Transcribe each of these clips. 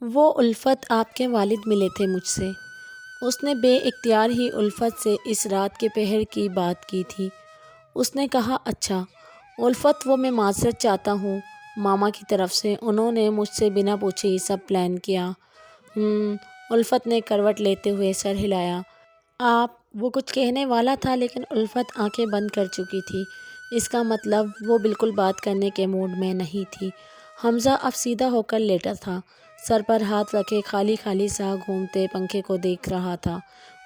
وہ الفت آپ کے والد ملے تھے مجھ سے۔ اس نے بے اختیار ہی الفت سے اس رات کے پہر کی بات کی تھی۔ اس نے کہا اچھا الفت، وہ میں معذرت چاہتا ہوں ماما کی طرف سے، انہوں نے مجھ سے بنا پوچھے ہی سب پلان کیا۔ الفت نے کروٹ لیتے ہوئے سر ہلایا۔ وہ کچھ کہنے والا تھا لیکن الفت آنکھیں بند کر چکی تھی۔ اس کا مطلب وہ بالکل بات کرنے کے موڈ میں نہیں تھی۔ حمزہ اب سیدھا ہو کر لیٹا تھا، سر پر ہاتھ رکھے خالی خالی سا گھومتے پنکھے کو دیکھ رہا تھا۔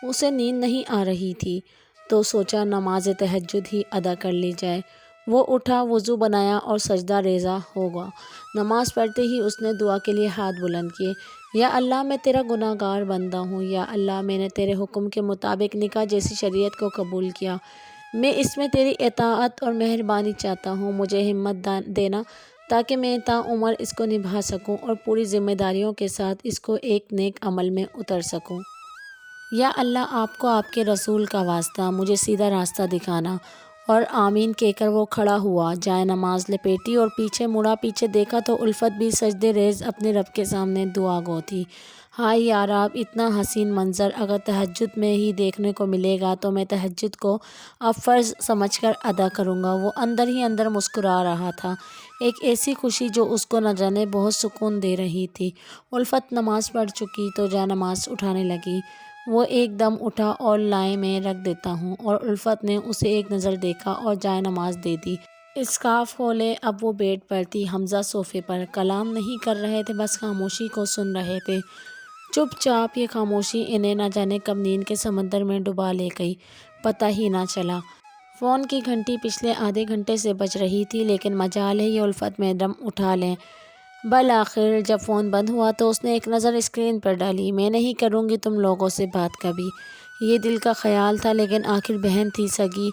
اسے نیند نہیں آ رہی تھی تو سوچا نماز تہجد ہی ادا کر لی جائے۔ وہ اٹھا، وضو بنایا اور سجدہ ریزہ ہوگا۔ نماز پڑھتے ہی اس نے دعا کے لیے ہاتھ بلند کیے۔ یا اللہ، میں تیرا گناہ گار بندہ ہوں۔ یا اللہ، میں نے تیرے حکم کے مطابق نکاح جیسی شریعت کو قبول کیا۔ میں اس میں تیری اطاعت اور مہربانی چاہتا ہوں۔ مجھے ہمت دینا تاکہ میں تا عمر اس کو نبھا سکوں اور پوری ذمہ داریوں کے ساتھ اس کو ایک نیک عمل میں اتر سکوں۔ یا اللہ، آپ کو آپ کے رسول کا واسطہ مجھے سیدھا راستہ دکھانا۔ اور آمین کہہ کر وہ کھڑا ہوا، جائے نماز لپیٹی اور پیچھے مڑا۔ پیچھے دیکھا تو الفت بھی سجدے ریز اپنے رب کے سامنے دعا گو تھی۔ ہائے یا رب، اتنا حسین منظر اگر تہجد میں ہی دیکھنے کو ملے گا تو میں تہجد کو اب فرض سمجھ کر ادا کروں گا۔ وہ اندر ہی اندر مسکرا رہا تھا، ایک ایسی خوشی جو اس کو نہ جانے بہت سکون دے رہی تھی۔ الفت نماز پڑھ چکی تو جائے نماز اٹھانے لگی۔ وہ ایک دم اٹھا اور لائے میں رکھ دیتا ہوں، اور الفت نے اسے ایک نظر دیکھا اور جائے نماز دے دی۔ اسکارف کھولے، اب وہ بیڈ پر تھی، حمزہ صوفے پر۔ کلام نہیں کر رہے تھے، بس خاموشی کو سن رہے تھے۔ چپ چاپ یہ خاموشی انہیں نہ جانے کب نیند کے سمندر میں ڈبا لے گئی، پتہ ہی نہ چلا۔ فون کی گھنٹی پچھلے آدھے گھنٹے سے بج رہی تھی، لیکن مجال ہے یہ الفت میں دم اٹھا لیں۔ بالآخر جب فون بند ہوا تو اس نے ایک نظر اسکرین پر ڈالی۔ میں نہیں کروں گی تم لوگوں سے بات کبھی، یہ دل کا خیال تھا، لیکن آخر بہن تھی، سگی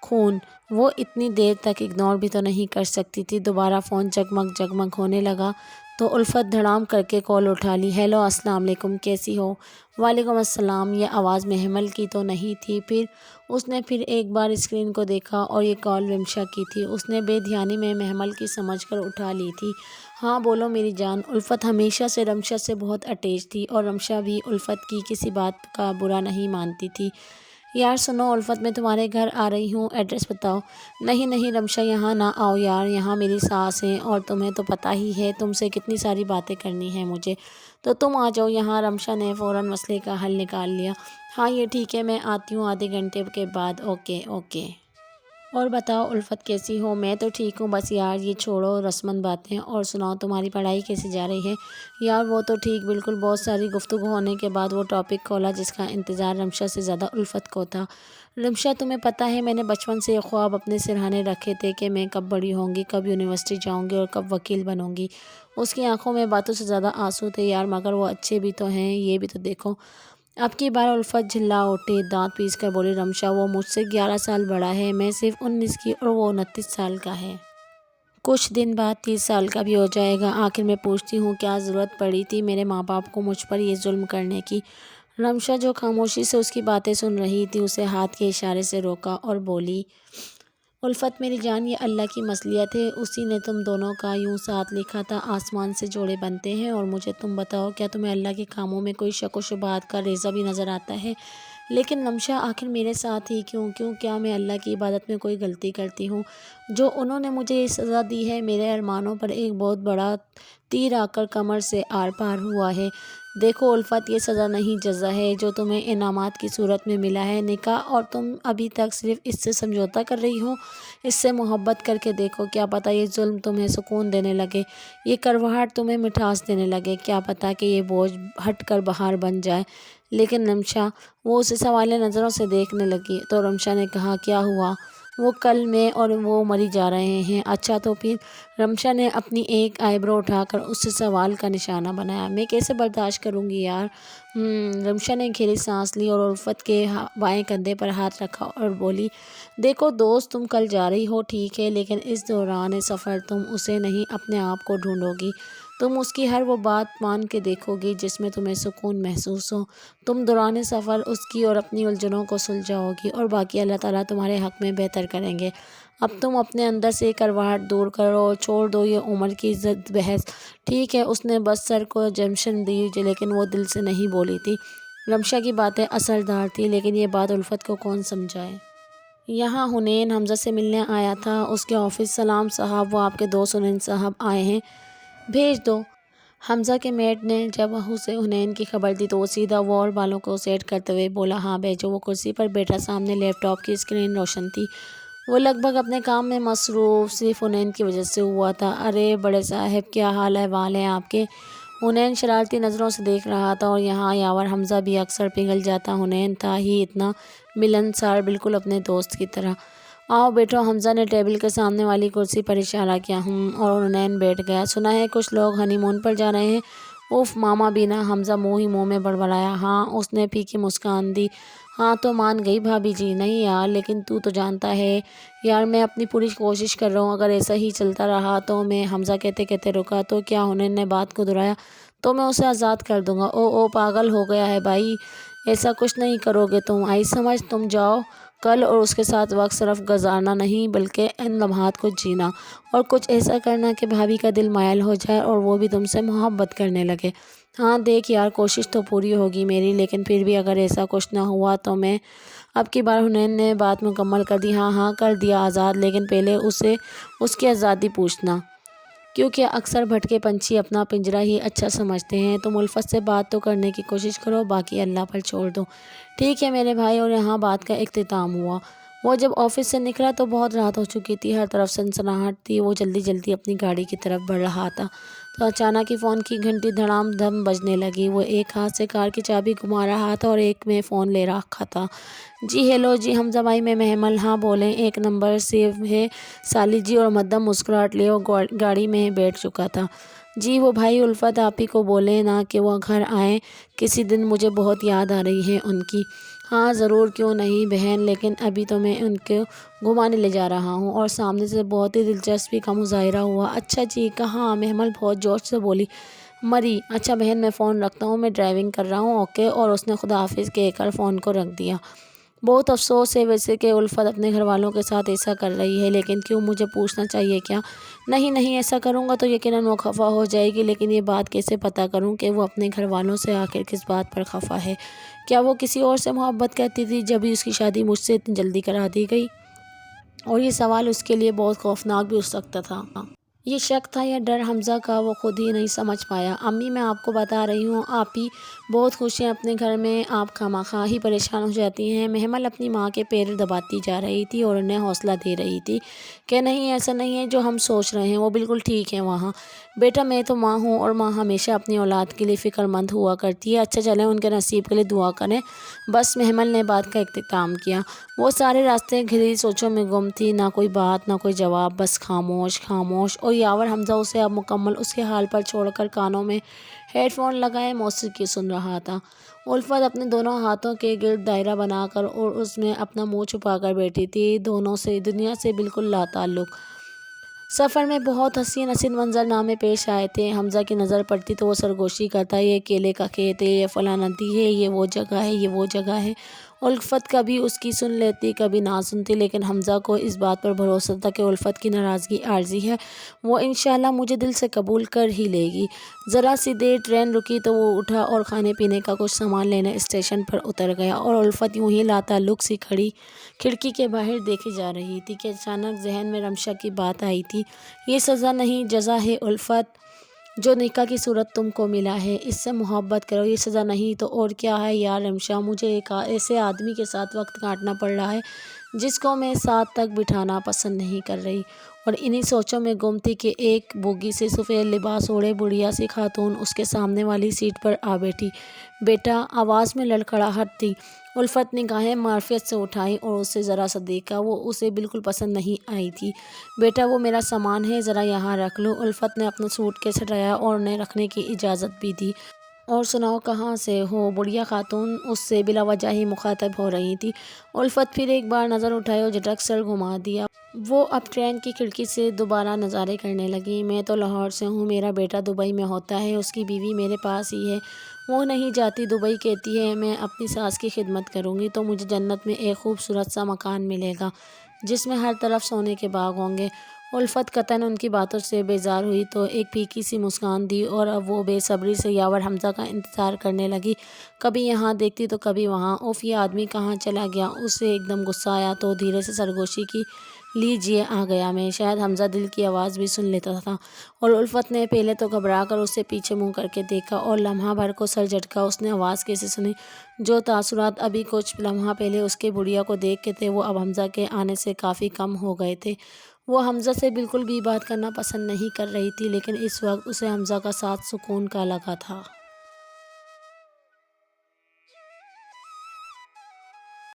خون، وہ اتنی دیر تک اگنور بھی تو نہیں کر سکتی تھی۔ دوبارہ فون جگمگ جگمگ ہونے لگا تو الفت دھڑام کر کے کال اٹھا لی۔ ہیلو، السلام علیکم، کیسی ہو؟ وعلیکم السلام۔ یہ آواز محمل کی تو نہیں تھی؟ پھر اس نے پھر ایک بار اسکرین کو دیکھا اور یہ کال رمشا کی تھی۔ اس نے بے دھیانی میں محمل کی سمجھ کر اٹھا لی تھی۔ ہاں بولو میری جان۔ الفت ہمیشہ سے رمشا سے بہت اٹیچ تھی اور رمشا بھی الفت کی کسی بات کا برا نہیں مانتی تھی۔ یار سنو الفت، میں تمہارے گھر آ رہی ہوں، ایڈریس بتاؤ۔ نہیں نہیں رمشا، یہاں نہ آؤ یار، یہاں میری ساس ہیں اور تمہیں تو پتہ ہی ہے تم سے کتنی ساری باتیں کرنی ہیں مجھے، تو تم آ جاؤ یہاں۔ رمشا نے فوراً مسئلے کا حل نکال لیا۔ ہاں یہ ٹھیک ہے، میں آتی ہوں آدھے گھنٹے کے بعد۔ Okay okay. اور بتاؤ الفت کیسی ہو؟ میں تو ٹھیک ہوں، بس یار یہ چھوڑو رسمن باتیں اور سناؤ تمہاری پڑھائی کیسی جا رہی ہے؟ یار وہ تو ٹھیک، بالکل۔ بہت ساری گفتگو ہونے کے بعد وہ ٹاپک کھولا جس کا انتظار رمشا سے زیادہ الفت کو تھا۔ رمشا، تمہیں پتہ ہے میں نے بچپن سے یہ خواب اپنے سرہانے رکھے تھے کہ میں کب بڑی ہوں گی، کب یونیورسٹی جاؤں گی اور کب وکیل بنوں گی۔ اس کی آنکھوں میں باتوں سے زیادہ آنسو تھے یار، مگر وہ اچھے بھی تو ہیں، یہ بھی تو دیکھو۔ اب کی بار الفت جھلا اٹھی، دانت پیس کر بولی، رمشا وہ مجھ سے 11 سال بڑا ہے، میں صرف 19 کی اور وہ 29 سال کا ہے۔ کچھ دن بعد 30 سال کا بھی ہو جائے گا۔ آخر میں پوچھتی ہوں کیا ضرورت پڑی تھی میرے ماں باپ کو مجھ پر یہ ظلم کرنے کی؟ رمشا جو خاموشی سے اس کی باتیں سن رہی تھی اسے ہاتھ کے اشارے سے روکا اور بولی، الفت میری جان، یہ اللہ کی مصلحت ہے، اسی نے تم دونوں کا یوں ساتھ لکھا تھا، آسمان سے جوڑے بنتے ہیں۔ اور مجھے تم بتاؤ، کیا تمہیں اللہ کے کاموں میں کوئی شک و شبہات کا ریزہ بھی نظر آتا ہے؟ لیکن رمشا آخر میرے ساتھ ہی کیوں؟ کیا میں اللہ کی عبادت میں کوئی غلطی کرتی ہوں؟ جو انہوں نے مجھے یہ سزا دی ہے، میرے ارمانوں پر ایک بہت بڑا تیر آ کر کمر سے آر پار ہوا ہے۔ دیکھو الفت، یہ سزا نہیں جزا ہے جو تمہیں انعامات کی صورت میں ملا ہے، نکاح، اور تم ابھی تک صرف اس سے سمجھوتا کر رہی ہو۔ اس سے محبت کر کے دیکھو، کیا پتہ یہ ظلم تمہیں سکون دینے لگے، یہ کڑواہٹ تمہیں مٹھاس دینے لگے، کیا پتہ کہ یہ بوجھ ہٹ کر بہار بن جائے۔ لیکن رمشا، وہ اسے سوالیہ نظروں سے دیکھنے لگی تو رمشا نے کہا، کیا ہوا؟ وہ کل میں اور وہ مری جا رہے ہیں۔ اچھا تو پھر؟ رمشا نے اپنی ایک آئی برو اٹھا کر اس سے سوال کا نشانہ بنایا۔ میں کیسے برداشت کروں گی یار؟ رمشا نے گہری سانس لی اور الفت کے بائیں کندھے پر ہاتھ رکھا اور بولی، دیکھو دوست، تم کل جا رہی ہو ٹھیک ہے، لیکن اس دوران سفر تم اسے نہیں اپنے آپ کو ڈھونڈو گی۔ تم اس کی ہر وہ بات مان کے دیکھو گی جس میں تمہیں سکون محسوس ہو، تم دوران سفر اس کی اور اپنی الجھنوں کو سلجھاؤ گی، اور باقی اللہ تعالیٰ تمہارے حق میں بہتر کریں گے۔ اب تم اپنے اندر سے کرواہٹ دور کرو اور چھوڑ دو یہ عمر کی زد بحث۔ ٹھیک ہے، اس نے بس سر کو جمشن دی لیکن وہ دل سے نہیں بولی تھی۔ رمشا کی باتیں اثردار تھیں، لیکن یہ بات الفت کو کون سمجھائے۔ یہاں حنین حمزہ سے ملنے آیا تھا، اس کے آفس۔ سلام صاحب، وہ آپ کے دوست حنین صاحب آئے ہیں، بھیج دو۔ حمزہ کے میٹ نے جب اسے حنین کی خبر دی تو وہ سیدھا وال بالوں کو سیٹ کرتے ہوئے بولا، ہاں بھیجو۔ وہ کرسی پر بیٹھا، سامنے لیپ ٹاپ کی اسکرین روشن تھی۔ وہ لگ بھگ اپنے کام میں مصروف، صرف حنین کی وجہ سے ہوا تھا۔ ارے بڑے صاحب، کیا حال احوال ہیں آپ کے؟ حنین شرارتی نظروں سے دیکھ رہا تھا، اور یہاں یاور حمزہ بھی اکثر پگھل جاتا۔ حنین تھا ہی اتنا ملنسار، بالکل اپنے دوست کی طرح۔ آؤ بیٹھو۔ حمزہ نے ٹیبل کے سامنے والی کرسی پر اشارہ کیا۔ اور حنین بیٹھ گیا۔ سنا ہے کچھ لوگ ہنی مون پر جا رہے ہیں؟ اف ماما بینا، حمزہ منہ ہی منہ میں بڑبڑایا۔ ہاں، اس نے پھیکی مسکان دی۔ ہاں تو مان گئی بھابھی جی۔ نہیں یار، لیکن تو جانتا ہے یار، میں اپنی پوری کوشش کر رہا ہوں، اگر ایسا ہی چلتا رہا تو میں… حمزہ کہتے کہتے رکا۔ تو کیا؟ حنین نے بات کو دہرایا۔ تو میں اسے آزاد کر دوں گا۔ او پاگل ہو گیا ہے بھائی، ایسا کچھ نہیں کرو گے تم، آئی سمجھ؟ تم جاؤ کل، اور اس کے ساتھ وقت صرف گزارنا نہیں بلکہ ان لمحات کو جینا، اور کچھ ایسا کرنا کہ بھابھی کا دل مائل ہو جائے اور وہ بھی تم سے محبت کرنے لگے۔ ہاں دیکھ یار، کوشش تو پوری ہوگی میری، لیکن پھر بھی اگر ایسا کچھ نہ ہوا تو میں… اب کی بار حنین نے بات مکمل کر دی۔ ہاں کر دیا آزاد، لیکن پہلے اسے اس کی آزادی پوچھنا، کیونکہ اکثر بھٹکے پنچھی اپنا پنجرہ ہی اچھا سمجھتے ہیں۔ تم الفت سے بات تو کرنے کی کوشش کرو، باقی اللہ پر چھوڑ دو۔ ٹھیک ہے میرے بھائی۔ اور یہاں بات کا اختتام ہوا۔ وہ جب آفس سے نکلا تو بہت رات ہو چکی تھی، ہر طرف سنسناہٹ تھی۔ وہ جلدی جلدی اپنی گاڑی کی طرف بڑھ رہا تھا تو اچانک ہی فون کی گھنٹی دھڑام دھم بجنے لگی۔ وہ ایک ہاتھ سے کار کی چابی گھما رہا تھا اور ایک میں فون لے رکھا تھا۔ جی ہیلو جی حمزہ بھائی، میں محمل۔ ہاں بولیں، ایک نمبر سیو ہے سالی جی، اور مدھم مسکراہٹ لیے وہ گاڑی میں بیٹھ چکا تھا۔ جی وہ بھائی الفت آپ ہی کو بولیں نا کہ وہ گھر آئیں کسی دن، مجھے بہت یاد آ رہی ہے ان کی۔ ہاں ضرور، کیوں نہیں بہن، لیکن ابھی تو میں ان کو گھمانے لے جا رہا ہوں۔ اور سامنے سے بہت ہی دلچسپی کا مظاہرہ ہوا۔ اچھا جی، کہاں؟ محمل بہت جوش سے بولی۔ مری۔ اچھا بہن، میں فون رکھتا ہوں، میں ڈرائیونگ کر رہا ہوں، اوکے۔ اور اس نے خدا حافظ کہہ کر فون کو رکھ دیا۔ بہت افسوس ہے ویسے کہ الفت اپنے گھر والوں کے ساتھ ایسا کر رہی ہے، لیکن کیوں؟ مجھے پوچھنا چاہیے کیا؟ نہیں ایسا کروں گا تو یقیناً وہ خفا ہو جائے گی، لیکن یہ بات کیسے پتہ کروں کہ وہ اپنے گھر والوں سے آخر کس بات پر خفا ہے؟ کیا وہ کسی اور سے محبت کرتی تھی جبھی اس کی شادی مجھ سے اتنی جلدی کرا دی گئی؟ اور یہ سوال اس کے لیے بہت خوفناک بھی ہو سکتا تھا۔ یہ شک تھا یا ڈر حمزہ کا، وہ خود ہی نہیں سمجھ پایا۔ امی میں آپ کو بتا رہی ہوں، آپ ہی بہت خوش ہیں اپنے گھر میں، آپ خواہ ہی پریشان ہو جاتی ہیں۔ محمل اپنی ماں کے پیر دباتی جا رہی تھی اور انہیں حوصلہ دے رہی تھی کہ نہیں ایسا نہیں ہے جو ہم سوچ رہے ہیں، وہ بالکل ٹھیک ہے وہاں۔ بیٹا میں تو ماں ہوں، اور ماں ہمیشہ اپنی اولاد کے لیے فکر مند ہوا کرتی ہے۔ اچھا چلیں ان کے نصیب کے لیے دعا کریں بس۔ محمل نے بات کا اختتام کیا۔ وہ سارے راستے گہری سوچوں میں گم تھی، نہ کوئی بات نہ کوئی جواب، بس خاموش۔ اور یاور حمزہ اسے اب مکمل اس کے حال پر چھوڑ کر کانوں میں ہیڈ فون لگائے موسیقی سن رہا تھا۔ الفت اپنے دونوں ہاتھوں کے گرد دائرہ بنا کر اور اس میں اپنا منہ چھپا کر بیٹھی تھی، دونوں سے دنیا سے بالکل لا تعلق۔ سفر میں بہت حسین منظرنامے پیش آئے تھے۔ حمزہ کی نظر پڑتی تو وہ سرگوشی کرتا، یہ کیلے کا کھیت ہے، یہ فلاں ندی ہے، یہ وہ جگہ ہے، یہ وہ جگہ ہے۔ الفت کبھی اس کی سن لیتی کبھی نہ سنتی، لیکن حمزہ کو اس بات پر بھروسہ تھا کہ الفت کی ناراضگی عارضی ہے، وہ انشاءاللہ مجھے دل سے قبول کر ہی لے گی۔ ذرا سی دیر ٹرین رکی تو وہ اٹھا اور کھانے پینے کا کچھ سامان لینے اسٹیشن پر اتر گیا، اور الفت یوں ہی لا تعلق سی کھڑکی کے باہر دیکھے جا رہی تھی کہ اچانک ذہن میں رمشا کی بات آئی تھی۔ یہ سزا نہیں جزا ہے الفت، جو نکاح کی صورت تم کو ملا ہے، اس سے محبت کرو، یہ سزا نہیں تو اور کیا ہے یار رمشا۔ مجھے ایک ایسے آدمی کے ساتھ وقت کاٹنا پڑ رہا ہے جس کو میں ساتھ تک بٹھانا پسند نہیں کر رہی۔ اور انہی سوچوں میں گم تھی کہ ایک بوگی سے سفید لباس اوڑھے بڑھیا سی خاتون اس کے سامنے والی سیٹ پر آ بیٹھی۔ بیٹا، آواز میں لڑکھڑاہٹ تھی۔ الفت نگاہیں معرفت سے اٹھائیں اور اسے ذرا سا دیکھا، وہ اسے بالکل پسند نہیں آئی تھی۔ بیٹا وہ میرا سامان ہے، ذرا یہاں رکھ لو۔ الفت نے اپنا سوٹ کیس ہٹایا اور انہیں رکھنے کی اجازت بھی دی۔ اور سناؤ کہاں سے ہو؟ بڑھیا خاتون اس سے بلا وجہ ہی مخاطب ہو رہی تھی۔ الفت پھر ایک بار نظر اٹھائی اور جھٹک سر گھما دیا۔ وہ اب ٹرین کی کھڑکی سے دوبارہ نظارے کرنے لگیں۔ میں تو لاہور سے ہوں، میرا بیٹا دبئی میں ہوتا ہے، اس کی بیوی میرے پاس ہی ہے، وہ نہیں جاتی دبئی، کہتی ہے میں اپنی ساس کی خدمت کروں گی تو مجھے جنت میں ایک خوبصورت سا مکان ملے گا جس میں ہر طرف سونے کے باغ ہوں گے۔ الفت قطعاً ان کی باتوں سے بیزار ہوئی تو ایک پھیکی سی مسکان دی اور اب وہ بے صبری سے یاور حمزہ کا انتظار کرنے لگی۔ کبھی یہاں دیکھتی تو کبھی وہاں۔ اف، یہ آدمی کہاں چلا گیا؟ اسے ایک دم غصہ آیا تو دھیرے سے سرگوشی کی، لیجیے آ گیا میں۔ شاید حمزہ دل کی آواز بھی سن لیتا تھا، اور الفت نے پہلے تو گھبرا کر اسے پیچھے منہ کر کے دیکھا اور لمحہ بھر کو سر جھٹکا۔ اس نے آواز کیسے سنی؟ جو تاثرات ابھی کچھ لمحہ پہلے اس کے بڑھیا کو دیکھ کے تھے وہ اب حمزہ کے آنے سے کافی کم ہو گئے تھے۔ وہ حمزہ سے بالکل بھی بات کرنا پسند نہیں کر رہی تھی، لیکن اس وقت اسے حمزہ کا ساتھ سکون کا لگا تھا۔